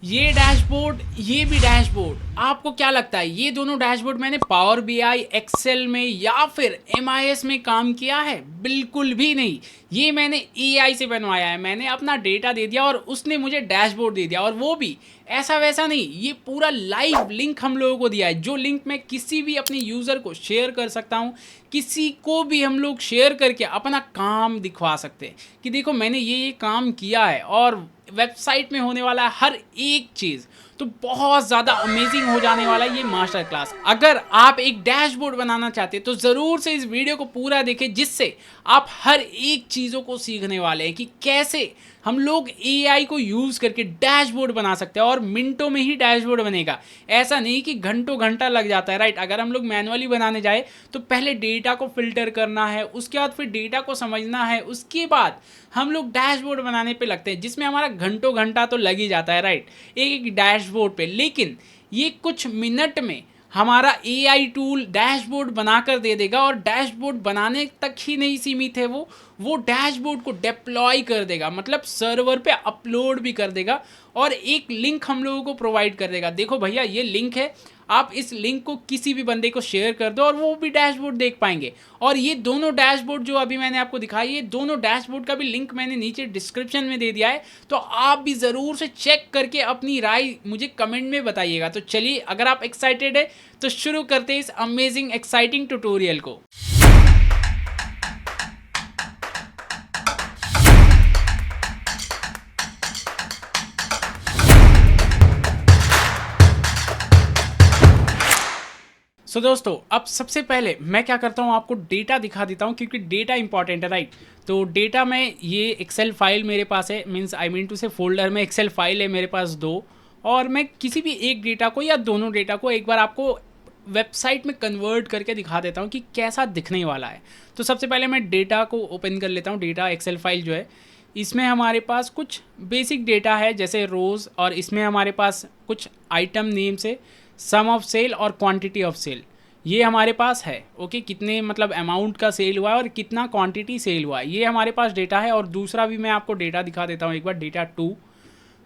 ये डैशबोर्ड, ये भी डैशबोर्ड, आपको क्या लगता है ये दोनों डैशबोर्ड मैंने पावर बीआई, एक्सेल में या फिर एमआईएस में काम किया है? बिल्कुल भी नहीं। ये मैंने एआई से बनवाया है। मैंने अपना डेटा दे दिया और उसने मुझे डैशबोर्ड दे दिया, और वो भी ऐसा वैसा नहीं, ये पूरा लाइव लिंक हम लोगों को दिया है, जो लिंक मैं किसी भी अपने यूज़र को शेयर कर सकता हूँ। किसी को भी हम लोग शेयर करके अपना काम दिखवा सकते हैं कि देखो मैंने ये काम किया है, और वेबसाइट में होने वाला है हर एक चीज़। तो बहुत ज़्यादा अमेजिंग हो जाने वाला है ये मास्टर क्लास। अगर आप एक डैशबोर्ड बनाना चाहते हैं तो ज़रूर से इस वीडियो को पूरा देखें, जिससे आप हर एक चीज़ों को सीखने वाले हैं कि कैसे हम लोग एआई को यूज़ करके डैशबोर्ड बना सकते हैं, और मिनटों में ही डैशबोर्ड बनेगा। ऐसा नहीं कि घंटों घंटा लग जाता है, राइट। अगर हम लोग मैनुअली बनाने जाए तो पहले डेटा को फिल्टर करना है, उसके बाद फिर डेटा को समझना है, उसके बाद हम लोग डैशबोर्ड बनाने पे लगते हैं, जिसमें हमारा घंटों घंटा तो लग ही जाता है, राइट, एक एक डैशबोर्ड पे। लेकिन ये कुछ मिनट में हमारा एआई टूल डैशबोर्ड बनाकर दे देगा, और डैशबोर्ड बनाने तक ही नहीं सीमित है, वो डैशबोर्ड को डिप्लॉय कर देगा, मतलब सर्वर पे अपलोड भी कर देगा, और एक लिंक हम लोगों को प्रोवाइड कर देगा। देखो भैया ये लिंक है, आप इस लिंक को किसी भी बंदे को शेयर कर दो और वो भी डैशबोर्ड देख पाएंगे। और ये दोनों डैशबोर्ड जो अभी मैंने आपको दिखाई, ये दोनों डैशबोर्ड का भी लिंक मैंने नीचे डिस्क्रिप्शन में दे दिया है, तो आप भी ज़रूर से चेक करके अपनी राय मुझे कमेंट में बताइएगा। तो चलिए, अगर आप एक्साइटेड है तो शुरू करते हैं इस अमेजिंग एक्साइटिंग ट्यूटोरियल को। दोस्तों, अब सबसे पहले मैं क्या करता हूँ, आपको डेटा दिखा देता हूँ, क्योंकि डेटा इंपॉर्टेंट है, राइट। तो डेटा में ये एक्सेल फाइल मेरे पास है, मीन्स आई मीन टू से फोल्डर में एक्सेल फाइल है मेरे पास दो, और मैं किसी भी एक डेटा को या दोनों डेटा को एक बार आपको वेबसाइट में कन्वर्ट करके दिखा देता हूँ कि कैसा दिखने वाला है। तो सबसे पहले मैं डेटा को ओपन कर लेता हूँ। डेटा एक्सेल फाइल जो है, इसमें हमारे पास कुछ बेसिक डेटा है, जैसे रोज़, और इसमें हमारे पास कुछ आइटम नेम से सम ऑफ सेल और क्वांटिटी ऑफ सेल, ये हमारे पास है। ओके, कितने मतलब अमाउंट का सेल हुआ है और कितना क्वांटिटी सेल हुआ है, ये हमारे पास डेटा है। और दूसरा भी मैं आपको डेटा दिखा देता हूँ एक बार, डेटा टू।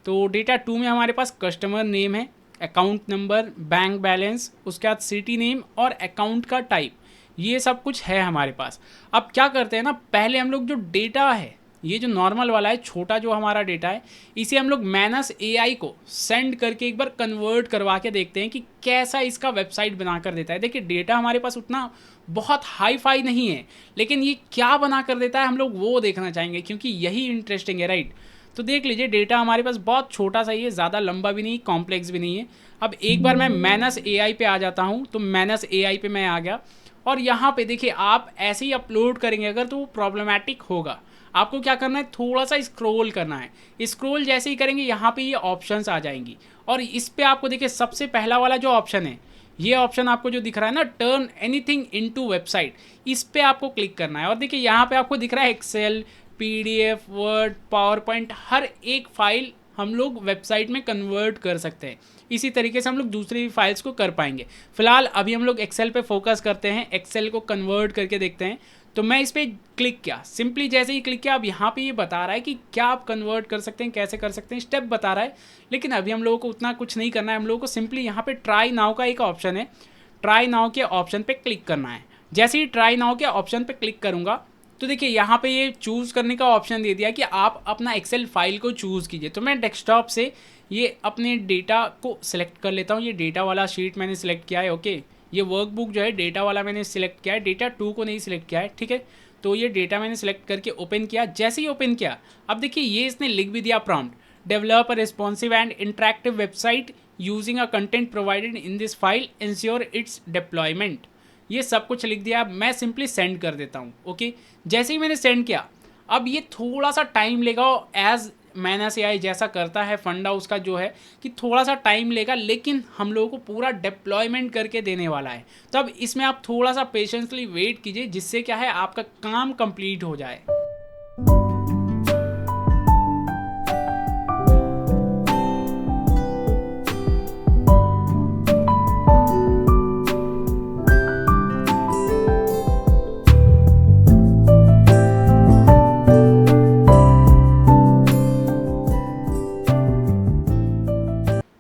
तो डेटा टू में हमारे पास कस्टमर नेम है, अकाउंट नंबर, बैंक बैलेंस, उसके बाद सिटी नेम और अकाउंट का टाइप, ये सब कुछ है हमारे पास। अब क्या करते हैं ना, पहले हम लोग जो डेटा है, ये जो नॉर्मल वाला है, छोटा जो हमारा डेटा है, इसे हम लोग मैनस एआई को सेंड करके एक बार कन्वर्ट करवा के देखते हैं कि कैसा इसका वेबसाइट बना कर देता है। देखिए डेटा हमारे पास उतना बहुत हाई फाई नहीं है, लेकिन ये क्या बना कर देता है हम लोग वो देखना चाहेंगे, क्योंकि यही इंटरेस्टिंग है, राइट। तो देख लीजिए, डेटा हमारे पास बहुत छोटा सा ही है, ज़्यादा लंबा भी नहीं, कॉम्प्लेक्स भी नहीं है। अब एक बार मैं मैनस एआई पे आ जाता हूँ, तो मैनस एआई पे मैं आ गया, और यहाँ पे देखिए आप ऐसे ही अपलोड करेंगे अगर तो वो प्रॉब्लमेटिक होगा। आपको क्या करना है, थोड़ा सा स्क्रॉल करना है। स्क्रॉल जैसे ही करेंगे यहाँ पे ये ऑप्शंस आ जाएंगी, और इस पे आपको देखिए सबसे पहला वाला जो ऑप्शन है, ये ऑप्शन आपको जो दिख रहा है ना, टर्न एनीथिंग इनटू वेबसाइट, इस पे आपको क्लिक करना है। और देखिए यहाँ पे आपको दिख रहा है Excel, PDF, Word, PowerPoint, हर एक फाइल हम लोग वेबसाइट में कन्वर्ट कर सकते हैं। इसी तरीके से हम लोग दूसरी फाइल्स को कर पाएंगे। फिलहाल अभी हम लोग एक्सेल पे फोकस करते हैं, एक्सेल को कन्वर्ट करके देखते हैं। तो मैं इस पर क्लिक किया, सिंपली जैसे ही क्लिक किया, अब यहाँ पे ये बता रहा है कि क्या आप कन्वर्ट कर सकते हैं, कैसे कर सकते हैं, स्टेप बता रहा है। लेकिन अभी हम लोगों को उतना कुछ नहीं करना है, हम लोगों को सिंपली यहाँ पे ट्राई नाउ का एक ऑप्शन है, ट्राई नाउ के ऑप्शन पे क्लिक करना है। जैसे ही ट्राई नाउ के ऑप्शन पे क्लिक करूँगा, तो देखिए यहाँ पे ये चूज़ करने का ऑप्शन दे दिया कि आप अपना एक्सेल फाइल को चूज़ कीजिए। तो मैं डेस्कटॉप से ये अपने डेटा को सिलेक्ट कर लेता हूँ। ये डेटा वाला शीट मैंने सिलेक्ट किया है, ओके। ये वर्कबुक जो है डेटा वाला मैंने सिलेक्ट किया है, डेटा टू को नहीं सिलेक्ट किया है, ठीक है। तो ये डेटा मैंने सिलेक्ट करके ओपन किया। जैसे ही ओपन किया, अब देखिए ये इसने लिख भी दिया prompt, develop a responsive and interactive website using a content provided in this file, ensure it's deployment, ये सब कुछ लिख दिया। मैं सिंपली सेंड कर देता हूँ, ओके। जैसे ही मैंने सेंड किया, अब ये थोड़ा सा टाइम लेगा, एज मैनस एआई जैसा करता है, फंडा उसका जो है कि थोड़ा सा टाइम लेगा, लेकिन हम लोगों को पूरा डिप्लॉयमेंट करके देने वाला है। तो अब इसमें आप थोड़ा सा पेशेंसली वेट कीजिए, जिससे क्या है आपका काम कंप्लीट हो जाए।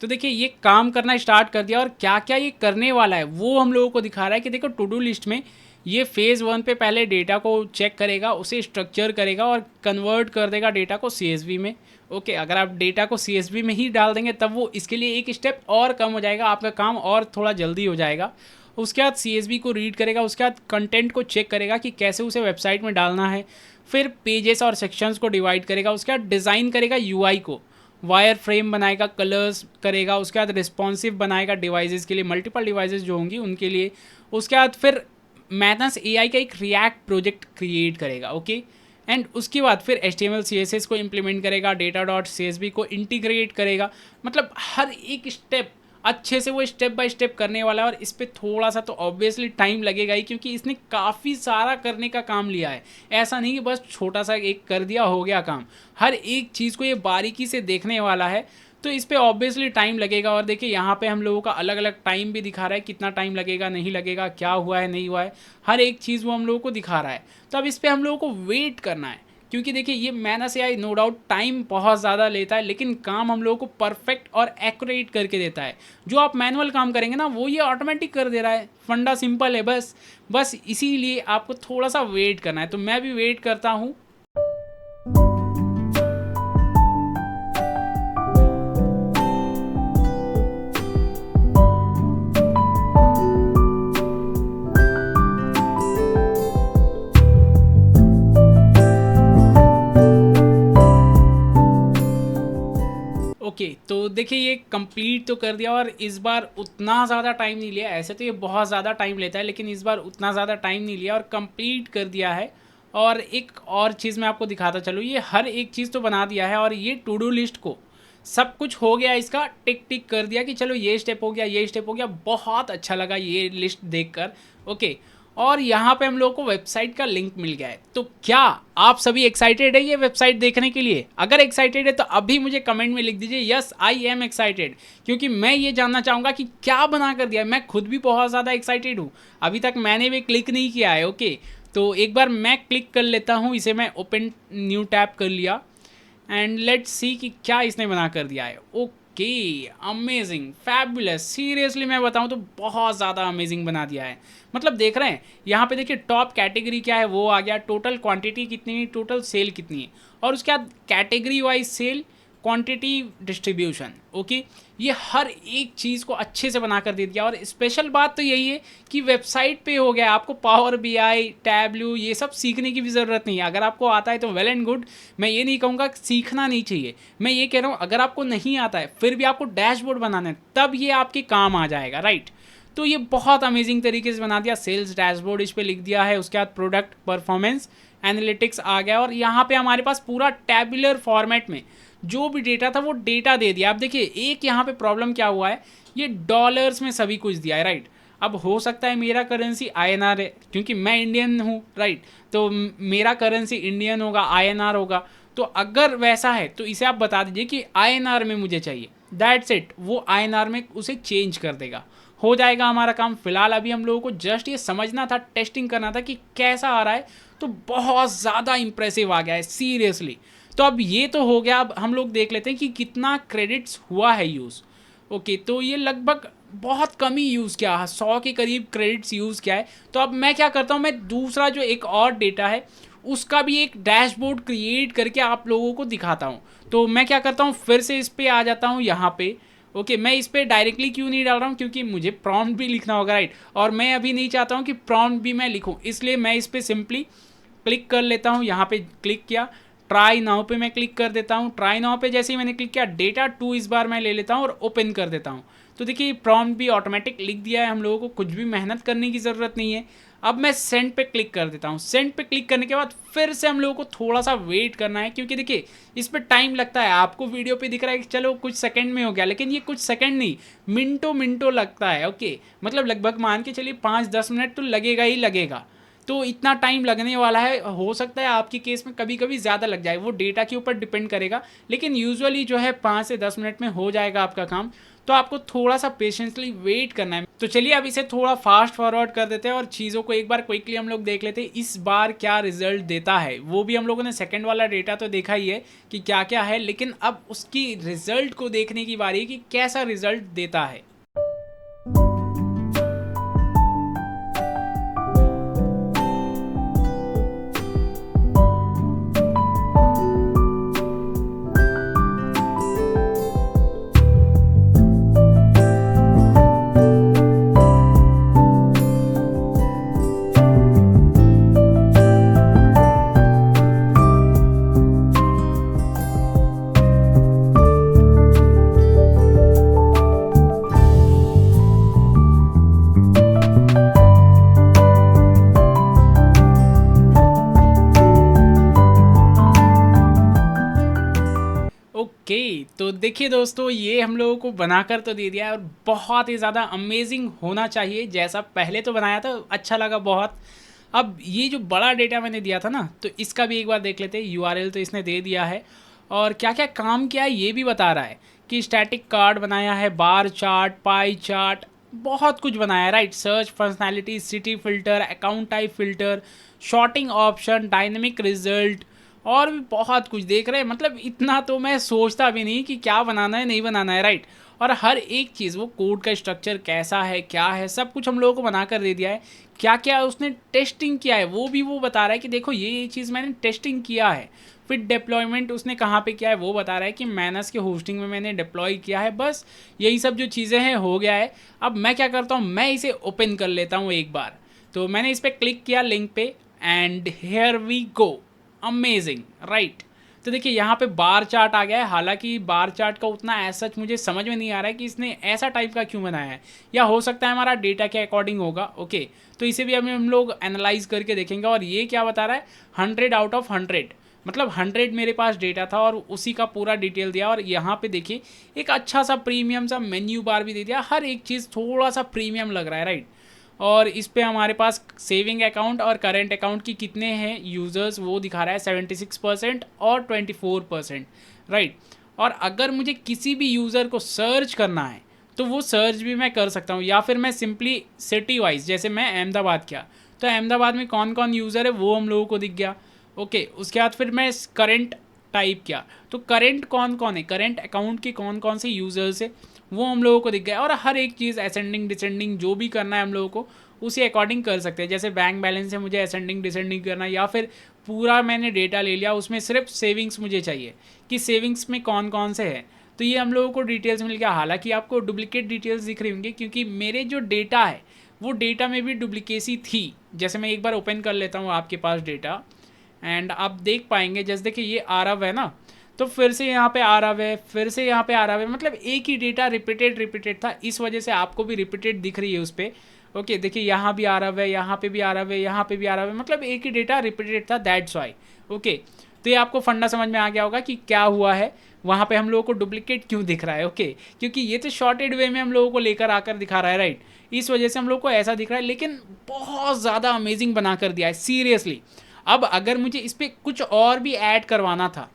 तो देखिए ये काम करना स्टार्ट कर दिया और क्या क्या ये करने वाला है वो हम लोगों को दिखा रहा है कि देखो टू डू लिस्ट में ये फेज़ 1 पे पहले डेटा को चेक करेगा, उसे स्ट्रक्चर करेगा और कन्वर्ट कर देगा डेटा को CSV में। ओके, अगर आप डेटा को CSV में ही डाल देंगे तब वो इसके लिए एक स्टेप और कम हो जाएगा, आपका काम और थोड़ा जल्दी हो जाएगा। उसके बाद CSV को रीड करेगा, उसके बाद कंटेंट को चेक करेगा कि कैसे उसे वेबसाइट में डालना है, फिर पेजेस और सेक्शंस को डिवाइड करेगा, उसके बाद डिज़ाइन करेगा UI को, वायर फ्रेम बनाएगा, कलर्स करेगा, उसके बाद रिस्पॉन्सिव बनाएगा डिवाइसेस के लिए, मल्टीपल डिवाइसेस जो होंगी उनके लिए। उसके बाद फिर मैथस AI का एक रिएक्ट प्रोजेक्ट क्रिएट करेगा। ओके, एंड उसके बाद फिर HTML CSS को इम्प्लीमेंट करेगा, data.csv को इंटीग्रेट करेगा। मतलब हर एक स्टेप अच्छे से वो स्टेप बाय स्टेप करने वाला है और इस पर थोड़ा सा तो ऑब्वियसली टाइम लगेगा ही, क्योंकि इसने काफ़ी सारा करने का काम लिया है। ऐसा नहीं कि बस छोटा सा एक कर दिया हो गया काम, हर एक चीज़ को ये बारीकी से देखने वाला है, तो इस पर ऑब्वियसली टाइम लगेगा। और देखिए यहाँ पे हम लोगों का अलग अलग टाइम भी दिखा रहा है, कितना टाइम लगेगा नहीं लगेगा, क्या हुआ है नहीं हुआ है, हर एक चीज़ वो हम लोगों को दिखा रहा है। तो अब इस पर हम लोगों को वेट करना है, क्योंकि देखिए ये maths AI no doubt time बहुत ज़्यादा लेता है, लेकिन काम हम लोगों को परफेक्ट और एक्यूरेट करके देता है। जो आप मैनुअल काम करेंगे ना वो ये ऑटोमेटिक कर दे रहा है। फंडा सिंपल है, बस इसीलिए आपको थोड़ा सा वेट करना है। तो मैं भी वेट करता हूँ। ओके, तो देखिए ये कंप्लीट तो कर दिया और इस बार उतना ज़्यादा टाइम नहीं लिया। ऐसे तो ये बहुत ज़्यादा टाइम लेता है, लेकिन इस बार उतना ज़्यादा टाइम नहीं लिया और कंप्लीट कर दिया है। और एक और चीज़ मैं आपको दिखाता चलूँ, ये हर एक चीज़ तो बना दिया है और ये टू डू लिस्ट को सब कुछ हो गया, इसका टिक टिक कर दिया कि चलो ये स्टेप हो गया, ये स्टेप हो गया। बहुत अच्छा लगा ये लिस्ट देखकर। ओके, और यहाँ पे हम लोगों को वेबसाइट का लिंक मिल गया है। तो क्या आप सभी एक्साइटेड है ये वेबसाइट देखने के लिए? अगर एक्साइटेड है तो अभी मुझे कमेंट में लिख दीजिए यस आई एम एक्साइटेड, क्योंकि मैं ये जानना चाहूँगा कि क्या बना कर दिया है। मैं खुद भी बहुत ज़्यादा एक्साइटेड हूँ, अभी तक मैंने भी क्लिक नहीं किया है। ओके, तो एक बार मैं क्लिक कर लेता हूँ, इसे मैं ओपन न्यू टैब कर लिया एंड लेट्स सी कि क्या इसने बना कर दिया है। ओके, अमेजिंग, फैबुलस, सीरियसली मैं बताऊं तो बहुत ज़्यादा अमेजिंग बना दिया है। मतलब देख रहे हैं यहाँ पे, देखिए टॉप कैटेगरी क्या है वो आ गया, टोटल क्वांटिटी कितनी है, टोटल सेल कितनी है, और उसके बाद category wise sale, quantity, distribution. Okay, ये हर एक चीज़ को अच्छे से बना कर दे दिया। और स्पेशल बात तो यही है कि वेबसाइट पे हो गया, आपको पावर BI, टैबलू ये सब सीखने की भी ज़रूरत नहीं है। अगर आपको आता है तो वेल एंड गुड, मैं ये नहीं कहूँगा सीखना नहीं चाहिए, मैं ये कह रहा हूँ अगर आपको नहीं आता है फिर भी आपको डैशबोर्ड बनाना है तब ये आपके काम आ जाएगा, राइट। तो ये बहुत अमेजिंग तरीके से बना दिया। सेल्स डैशबोर्ड इस पर लिख दिया है, उसके बाद प्रोडक्ट परफॉर्मेंस एनालिटिक्स आ गया और यहाँ पे हमारे पास पूरा टैबुलर फॉर्मेट में जो भी डेटा था वो डेटा दे दिया। अब देखिए एक यहाँ पे प्रॉब्लम क्या हुआ है, ये डॉलर्स में सभी कुछ दिया है, राइट। अब हो सकता है मेरा करेंसी INR है, क्योंकि मैं इंडियन हूँ, राइट, तो मेरा करेंसी इंडियन होगा, INR होगा। तो अगर वैसा है तो इसे आप बता दीजिए कि INR में मुझे चाहिए, दैट्स इट, वो INR में उसे चेंज कर देगा, हो जाएगा हमारा काम। फिलहाल अभी हम लोगों को जस्ट ये समझना था, टेस्टिंग करना था कि कैसा आ रहा है, तो बहुत ज़्यादा इंप्रेसिव आ गया है सीरियसली। तो अब ये तो हो गया, अब हम लोग देख लेते हैं कि कितना क्रेडिट्स हुआ है यूज़। ओके, तो ये लगभग बहुत कम ही यूज़ किया है, 100 के करीब क्रेडिट्स यूज़ किया है। तो अब मैं क्या करता हूँ, मैं दूसरा जो एक और डेटा है उसका भी एक डैशबोर्ड क्रिएट करके आप लोगों को दिखाता हूँ। तो मैं क्या करता हूँ, फिर से इस पर आ जाता हूँ यहाँ पे। ओके, मैं इस पर डायरेक्टली क्यों नहीं डाल रहा हूँ, क्योंकि मुझे प्रॉम्प्ट भी लिखना होगा, राइट, और मैं अभी नहीं चाहता हूँ कि प्रॉम्प्ट भी मैं लिखूँ, इसलिए मैं इस पर सिंपली क्लिक कर लेता हूँ। यहाँ पे क्लिक किया, ट्राई नाउ पे मैं क्लिक कर देता हूँ। ट्राई नाउ पे जैसे ही मैंने क्लिक किया, डेटा 2 इस बार मैं ले लेता हूँ और ओपन कर देता हूँ। तो देखिए प्रॉम्प्ट भी ऑटोमेटिक लिख दिया है, हम लोगों को कुछ भी मेहनत करने की ज़रूरत नहीं है। अब मैं सेंड पे क्लिक कर देता हूँ। सेंड पे क्लिक करने के बाद फिर से हम लोगों को थोड़ा सा वेट करना है, क्योंकि देखिए इस पर टाइम लगता है। आपको वीडियो पे दिख रहा है कि चलो कुछ सेकंड में हो गया, लेकिन ये कुछ सेकंड नहीं, मिनटों मिनटों लगता है। ओके, मतलब लगभग मान के चलिए 5-10 मिनट तो लगेगा ही लगेगा। तो इतना टाइम लगने वाला है, हो सकता है आपके केस में कभी कभी ज़्यादा लग जाए, वो डेटा के ऊपर डिपेंड करेगा, लेकिन यूजुअली जो है 5 से 10 मिनट में हो जाएगा आपका काम। तो आपको थोड़ा सा पेशेंसली वेट करना है। तो चलिए अब इसे थोड़ा फास्ट फॉरवर्ड कर देते हैं और चीज़ों को एक बार क्विकली हम लोग देख लेते हैं इस बार क्या रिजल्ट देता है। वो भी हम लोगों ने सेकंड वाला डेटा तो देखा ही है कि क्या क्या है, लेकिन अब उसकी रिजल्ट को देखने की बारी है कि कैसा रिजल्ट देता है। ओके, तो देखिए दोस्तों, ये हम लोगों को बनाकर तो दे दिया है और बहुत ही ज़्यादा अमेजिंग होना चाहिए। जैसा पहले तो बनाया था अच्छा लगा बहुत। अब ये जो बड़ा डेटा मैंने दिया था ना, तो इसका भी एक बार देख लेते हैं। यूआरएल तो इसने दे दिया है और क्या क्या काम किया है ये भी बता रहा है कि स्टैटिक कार्ड बनाया है, बार चार्ट, पाई चार्ट, बहुत कुछ बनाया है, right. Search functionality, city filter, account type filter, sorting option, dynamic result और भी बहुत कुछ देख रहे हैं। मतलब इतना तो मैं सोचता भी नहीं कि क्या बनाना है नहीं बनाना है, राइट। और हर एक चीज़, वो कोड का स्ट्रक्चर कैसा है क्या है, सब कुछ हम लोगों को बना कर दे दिया है। क्या क्या उसने टेस्टिंग किया है वो भी वो बता रहा है कि देखो ये चीज़ मैंने टेस्टिंग किया है। फिर डिप्लॉयमेंट उसने कहाँ पे किया है वो बता रहा है कि मैनस के होस्टिंग में मैंने डिप्लॉय किया है। बस यही सब जो चीज़ें हैं हो गया है। अब मैं क्या करता हूँ, मैं इसे ओपन कर लेता हूँ एक बार। तो मैंने इस पर क्लिक किया लिंक पे and here we go, amazing, right. तो देखिए यहाँ पे बार चार्ट आ गया है। हालांकि बार चार्ट का उतना ऐसा सच मुझे समझ में नहीं आ रहा है कि इसने ऐसा टाइप का क्यों बनाया है, या हो सकता है हमारा डेटा के अकॉर्डिंग होगा। ओके, तो इसे भी अभी हम लोग एनालाइज करके देखेंगे। और ये क्या बता रहा है, 100 आउट ऑफ 100, मतलब 100 मेरे पास डेटा था और उसी का पूरा डिटेल दिया। और यहाँ पे देखिए एक अच्छा सा प्रीमियम सा मेन्यू बार भी दे दिया। हर एक चीज़ थोड़ा सा प्रीमियम लग रहा है, राइट। और इस पे हमारे पास सेविंग अकाउंट और करेंट अकाउंट की कितने हैं यूज़र्स वो दिखा रहा है, 76% और 24%, राइट। और अगर मुझे किसी भी यूज़र को सर्च करना है तो वो सर्च भी मैं कर सकता हूँ, या फिर मैं सिंपली सिटी वाइज, जैसे मैं अहमदाबाद किया तो अहमदाबाद में कौन कौन यूज़र है वो हम लोगों को दिख गया। ओके, उसके बाद फिर मैं करेंट टाइप किया तो करेंट कौन कौन है, करेंट अकाउंट के कौन कौन से यूज़र्स है वो हम लोगों को दिख गया। और हर एक चीज़ असेंडिंग डिसेंडिंग जो भी करना है हम लोगों को उसी अकॉर्डिंग कर सकते हैं। जैसे बैंक बैलेंस है, मुझे असेंडिंग डिसेंडिंग करना, या फिर पूरा मैंने डेटा ले लिया उसमें सिर्फ सेविंग्स मुझे चाहिए कि सेविंग्स में कौन कौन से हैं, तो ये हम लोगों को डिटेल्स मिल गया। हालांकि आपको डुप्लीकेट डिटेल्स दिख रही होंगी क्योंकि मेरे जो डेटा है वो डेटा में भी डुप्लीकेसी थी। जैसे मैं एक बार ओपन कर लेता हूँ आपके पास डेटा एंड आप देख पाएंगे, जैसे देखिए ये आरव है ना, तो फिर से यहाँ पे आ रहा है, फिर से यहाँ पे आ रहा है, मतलब एक ही डेटा रिपीटेड था, इस वजह से आपको भी रिपीटेड दिख रही है उस पर। ओके, देखिए यहाँ भी आ रहा है, यहाँ पे भी आ रहा है, यहाँ पे भी आ रहा है, मतलब एक ही डेटा रिपीटेड था, दैट्स वाई। ओके, तो ये आपको फंडा समझ में आ गया होगा कि क्या हुआ है, वहाँ पे हम लोगों को डुप्लीकेट क्यों दिख रहा है। ओके, क्योंकि ये तो शॉर्टेड वे में हम लोगों को लेकर आकर दिखा रहा है, राइट। इस वजह से हम लोग को ऐसा दिख रहा है, लेकिन बहुत ज़्यादा अमेजिंग बना कर दिया है सीरियसली। अब अगर मुझे इस पर कुछ और भी ऐड करवाना था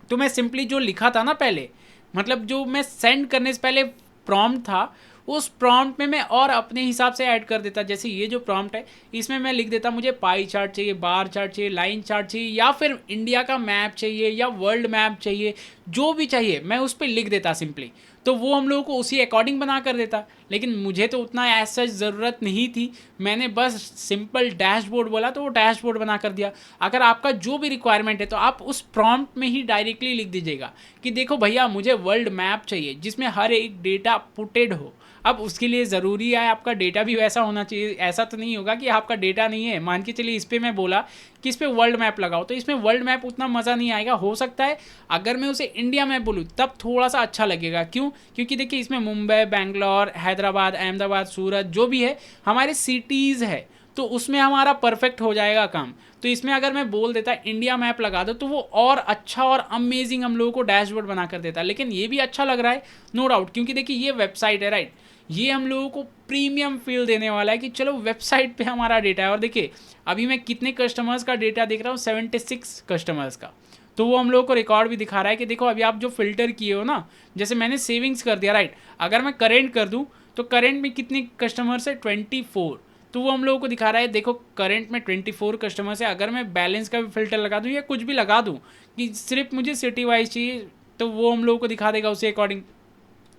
तो मैं सिंपली जो लिखा था ना पहले, मतलब जो मैं सेंड करने से पहले प्रॉम्प्ट था, उस प्रॉम्प्ट में मैं और अपने हिसाब से ऐड कर देता। जैसे ये जो प्रॉम्प्ट है इसमें मैं लिख देता मुझे पाई चार्ट चाहिए, बार चार्ट चाहिए, लाइन चार्ट चाहिए, या फिर इंडिया का मैप चाहिए या वर्ल्ड मैप चाहिए, जो भी चाहिए मैं उस पर लिख देता सिंपली, तो वो हम लोगों को उसी अकॉर्डिंग बना कर देता। लेकिन मुझे तो उतना ऐसा ज़रूरत नहीं थी, मैंने बस सिंपल डैशबोर्ड बोला तो वो डैशबोर्ड बना कर दिया। अगर आपका जो भी रिक्वायरमेंट है तो आप उस प्रॉम्प्ट में ही डायरेक्टली लिख दीजिएगा कि देखो भैया मुझे वर्ल्ड मैप चाहिए जिसमें हर एक डेटा पुटेड हो। अब उसके लिए ज़रूरी है आपका डेटा भी वैसा होना चाहिए, ऐसा तो नहीं होगा कि आपका डेटा नहीं है। मान के चलिए इस पर मैं बोला कि इस पर वर्ल्ड मैप लगाओ, तो इसमें वर्ल्ड मैप उतना मज़ा नहीं आएगा। हो सकता है अगर मैं उसे इंडिया मैप बोलूँ तब थोड़ा सा अच्छा लगेगा। क्यों? क्योंकि देखिए इसमें मुंबई, बेंगलोर, हैदराबाद, अहमदाबाद, सूरत जो भी है हमारे सिटीज़ है, तो उसमें हमारा परफेक्ट हो जाएगा काम। तो इसमें अगर मैं बोल देता इंडिया मैप लगा दो तो वो और अच्छा और अमेजिंग हम लोगों को डैशबोर्ड बना कर देता। लेकिन ये भी अच्छा लग रहा है नो डाउट, क्योंकि देखिए ये वेबसाइट है राइट, ये हम लोगों को प्रीमियम फील देने वाला है कि चलो वेबसाइट पे हमारा डेटा है। और देखिए अभी मैं कितने कस्टमर्स का डेटा देख रहा हूँ, 76 कस्टमर्स का। तो वो हम लोगों को रिकॉर्ड भी दिखा रहा है कि देखो अभी आप जो फिल्टर किए हो ना, जैसे मैंने सेविंग्स कर दिया राइट, अगर मैं करेंट कर दूँ तो करेंट में कितने कस्टमर्स है 24, तो वो हम लोगों को दिखा रहा है देखो करंट में 24 कस्टमर्स है। अगर मैं बैलेंस का भी फिल्टर लगा दूँ या कुछ भी लगा दूँ कि सिर्फ मुझे सिटी वाइज चाहिए, तो वो हम लोगों को दिखा देगा उसी अकॉर्डिंग।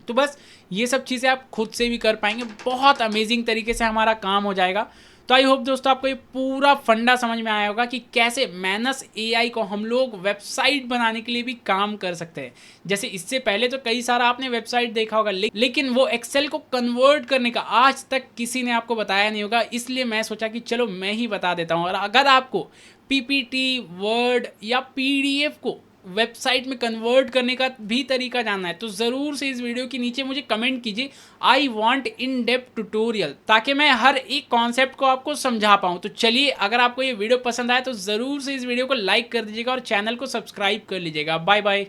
तो बस ये सब चीज़ें आप खुद से भी कर पाएंगे, बहुत अमेजिंग तरीके से हमारा काम हो जाएगा। तो आई होप दोस्तों आपको ये पूरा फंडा समझ में आया होगा कि कैसे मैनस एआई को हम लोग वेबसाइट बनाने के लिए भी काम कर सकते हैं। जैसे इससे पहले तो कई सारा आपने वेबसाइट देखा होगा, लेकिन वो एक्सेल को कन्वर्ट करने का आज तक किसी ने आपको बताया नहीं होगा, इसलिए मैं सोचा कि चलो मैं ही बता देता हूँ। और अगर आपको पीपीटी, वर्ड या पीडीएफ को वेबसाइट में कन्वर्ट करने का भी तरीका जानना है तो ज़रूर से इस वीडियो के नीचे मुझे कमेंट कीजिए I want in depth tutorial, ताकि मैं हर एक कॉन्सेप्ट को आपको समझा पाऊँ। तो चलिए, अगर आपको ये वीडियो पसंद आए तो ज़रूर से इस वीडियो को लाइक कर दीजिएगा और चैनल को सब्सक्राइब कर लीजिएगा। Bye bye.